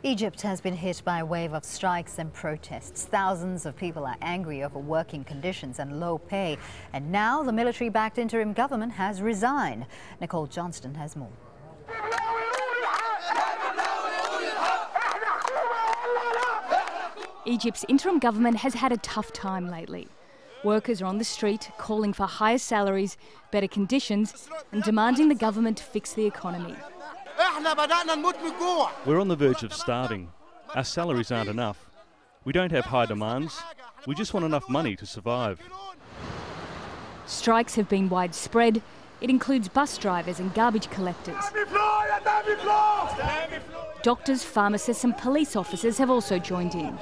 Egypt has been hit by a wave of strikes and protests. Thousands of people are angry over working conditions and low pay. And now the military-backed interim government has resigned. Nicole Johnston has more. Egypt's interim government has had a tough time lately. Workers are on the street calling for higher salaries, better conditions and demanding the government to fix the economy. We're on the verge of starving. Our salaries aren't enough. We don't have high demands. We just want enough money to survive. Strikes have been widespread. It includes bus drivers and garbage collectors. Doctors, pharmacists and police officers have also joined in.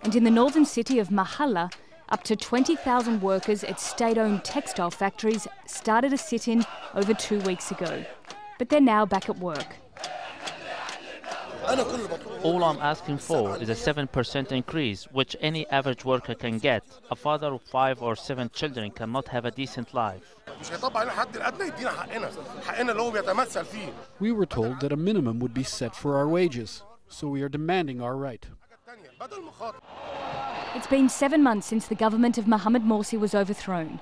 And in the northern city of Mahalla, up to 20,000 workers at state-owned textile factories started a sit-in over 2 weeks ago. But they're now back at work. All I'm asking for is a 7% increase, which any average worker can get. A father of 5 or 7 children cannot have a decent life. We were told that a minimum would be set for our wages, so we are demanding our right. It's been 7 months since the government of Mohamed Morsi was overthrown.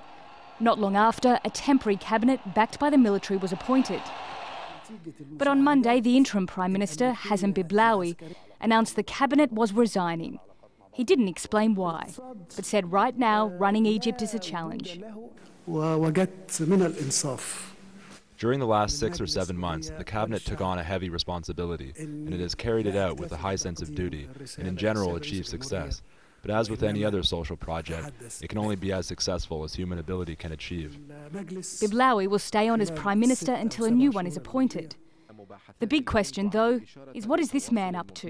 Not long after, a temporary cabinet backed by the military was appointed. But on Monday, the interim Prime Minister, Hassan Biblawi, announced the cabinet was resigning. He didn't explain why, but said right now running Egypt is a challenge. During the last 6 or 7 months, the cabinet took on a heavy responsibility, and it has carried it out with a high sense of duty, and in general achieved success. But as with any other social project, it can only be as successful as human ability can achieve. Biblawi will stay on as Prime Minister until a new one is appointed. The big question, though, is what is this man up to?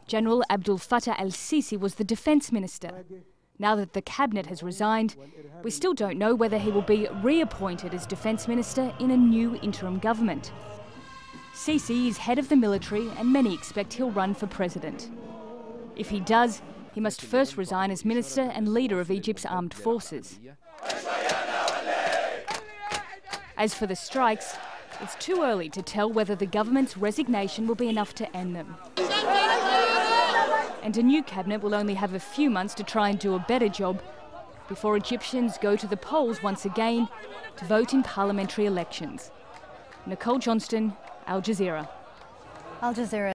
General Abdel Fattah al-Sisi was the Defence Minister. Now that the cabinet has resigned, we still don't know whether he will be reappointed as Defence Minister in a new interim government. Sisi is head of the military and many expect he'll run for president. If he does, he must first resign as minister and leader of Egypt's armed forces. As for the strikes, it's too early to tell whether the government's resignation will be enough to end them. And a new cabinet will only have a few months to try and do a better job before Egyptians go to the polls once again to vote in parliamentary elections. Nicole Johnston, Al Jazeera. Al Jazeera.